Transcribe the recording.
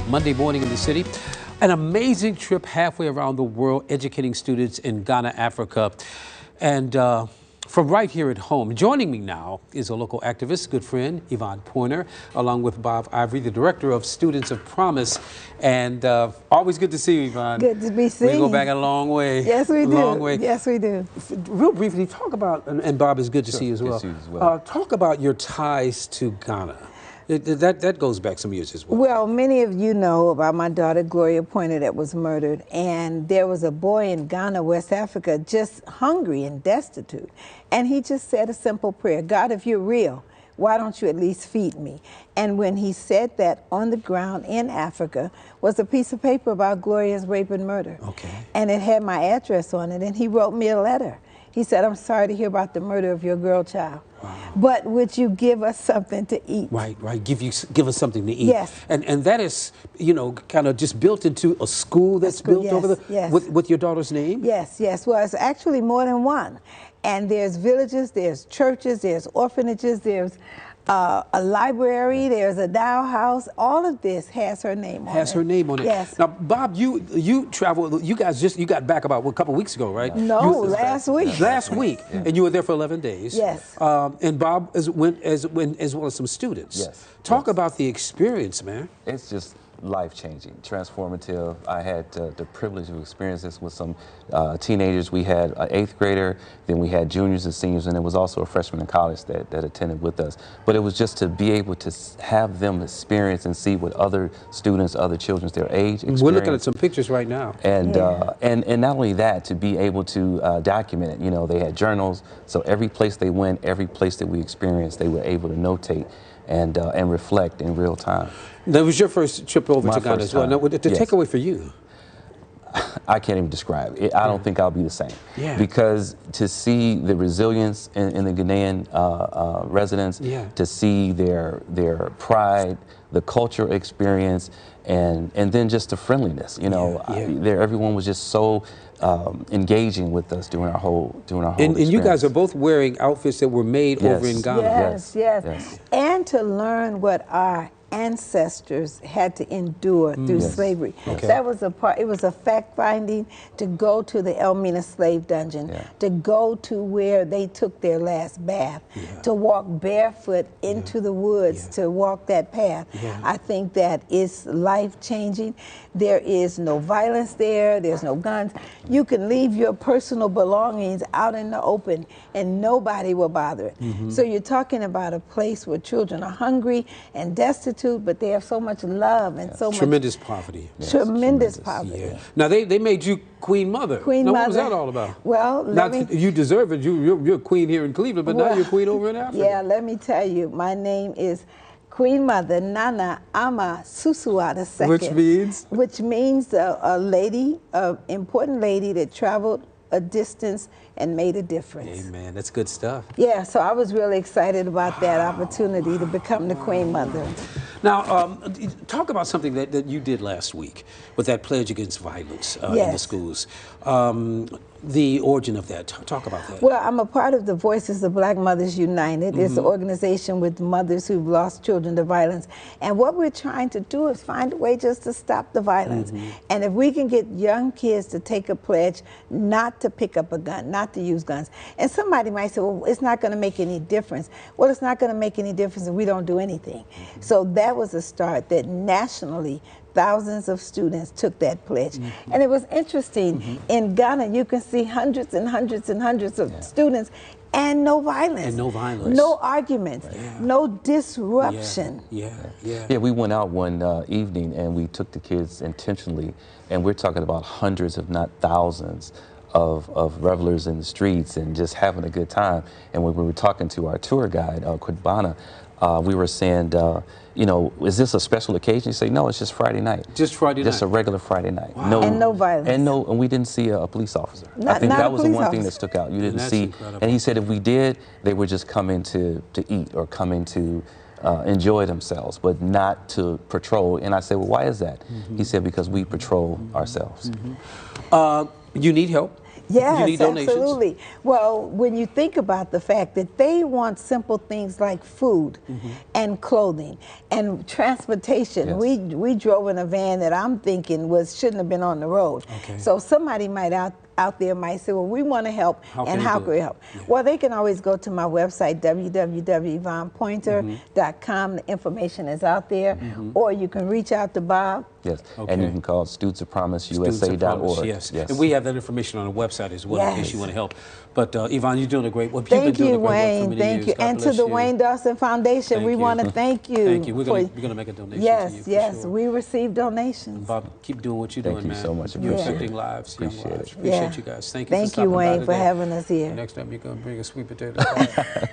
Monday morning in the city. An amazing trip halfway around the world, educating students in Ghana, Africa. And from right here at home, joining me now is a local activist, good friend, Yvonne Pointer, along with Bob Ivory, the director of Students of Promise. And always good to see you, Yvonne. Good to be seen. We go back a long way. Yes, we do. Long way. Yes, we do. Real briefly, talk about, and Bob, is good to see you as well. Good to see you as well. Talk about your ties to Ghana. That goes back some years as well. Well, many of you know about my daughter, Gloria Pointer, that was murdered. And there was a boy in Ghana, West Africa, just hungry and destitute. And he just said a simple prayer: God, if you're real, why don't you at least feed me? And when he said that, on the ground in Africa was a piece of paper about Gloria's rape and murder. Okay. And it had my address on it, and he wrote me a letter. He said, I'm sorry to hear about the murder of your girl child. Wow. But would you give us something to eat? Right. Give us something to eat. Yes. And that is, you know, kind of just built into a school that's built yes, over there yes. with your daughter's name? Yes, yes. Well, it's actually more than one. And there's villages, there's churches, there's orphanages, there's a library, there's a doll house. All of this has her name on it. Has her name on it. Yes. Now, Bob, you traveled. You got back about a couple weeks ago, right? No, last week. Last week, Yeah. and you were there for 11 days. Yes. And Bob went as well as some students. Yes. Talk Yes. about the experience, man. It's just life-changing, transformative. I had the privilege to experience this with some teenagers. We had an 8th grader, then we had juniors and seniors, and there was also a freshman in college that attended with us. But it was just to be able to have them experience and see what other students, other children their age experience. We're looking at some pictures right now. And, Yeah. and not only that, to be able to document it. You know, they had journals, so every place they went, every place that we experienced, they were able to notate and reflect in real time. That was your first trip over My to Ghana first as well. time. Now, the Yes. takeaway for you? I can't even describe it. I don't think I'll be the same. Yeah. Because to see the resilience in the Ghanaian residents, Yeah. to see their pride, the cultural experience, and then just the friendliness. You know, Yeah. everyone was just so engaging with us during our whole And you guys experience. are both wearing outfits that were made over in Yes. Ghana. Yes, yes, yes. And to learn what our ancestors had to endure through Yes. slavery. Okay. That was a part, it was a fact finding to go to the Elmina slave dungeon, Yeah. to go to where they took their last bath, to walk barefoot into the woods, to walk that path. Yeah. I think that is life changing. There is no violence there, there's no guns. You can leave your personal belongings out in the open and nobody will bother it. So you're talking about a place where children are hungry and destitute, but they have so much love and so Tremendous poverty. much tremendous tremendous. poverty. Yeah. Now they made you Queen Mother. Queen now, Mother. what was that all about? Well, Not you deserve it. You're queen here in Cleveland, but now Well, you're queen over in Africa. Yeah, let me tell you, my name is Queen Mother Nana Ama Susua II. Which means? Which means a lady, an important lady that traveled a distance and made a difference. Amen. That's good stuff. Yeah, so I was really excited about that opportunity to become the Queen Mother. Now, talk about something that you did last week with that pledge against violence in the Yes. schools. The origin of that. Talk about that. Well, I'm a part of the Voices of Black Mothers United. It's an organization with mothers who've lost children to violence. And what we're trying to do is find a way just to stop the violence. And if we can get young kids to take a pledge not to pick up a gun, not to use guns. And somebody might say, well, it's not going to make any difference. Well, it's not going to make any difference if we don't do anything. So that was a start that nationally thousands of students took that pledge. And it was interesting. In Ghana, you can see hundreds and hundreds and hundreds of students and no violence. And no violence. No arguments. No disruption. Yeah. Yeah, we went out one evening and we took the kids intentionally, and we're talking about hundreds, if not thousands, of revelers in the streets and just having a good time. And when we were talking to our tour guide, Kudbana, we were saying, you know, is this a special occasion? He said, no, it's just Friday night. Just Friday night. Just a regular Friday night. Wow. And no violence. And we didn't see a police officer. I Not think a that was the police one thing that officer. stuck out. You didn't That's see. incredible. And he said if we did, they were just coming to eat or coming to enjoy themselves, but not to patrol. And I said, well, why is that? He said, because we patrol ourselves. You need help. Yes, You need donations? absolutely. Well, when you think about the fact that they want simple things like food and clothing and transportation. Yes. We drove in a van that I'm thinking shouldn't have been on the road. Okay. So somebody might out there might say, well, we want to help, How and can how you do can we it? help? Yeah. Well, they can always go to my website, www.yvonnepointer.com. The information is out there. Or you can reach out to Bob. Yes, Okay. and you can call studentsofpromiseusa.org. Students of Promise, yes. And we have that information on the website as well in case Yes. you want to help. But Yvonne, you're doing a great work. You've Thank been doing you, a great work for Wayne. many Thank years. you. God And to bless the you. Wayne Dawson Foundation, Thank we you. want to thank you. Thank you. We're for- going to make a donation Yes, to you. For yes. sure. We receive donations. Bob, keep doing what you're Thank doing, you man. so much. You're Appreciate affecting it. lives, young Appreciate lives. it. Appreciate Yeah. you guys. Thank you for Thank you, stopping by Wayne, for today. having us here. Next time you're going to bring a sweet potato pie.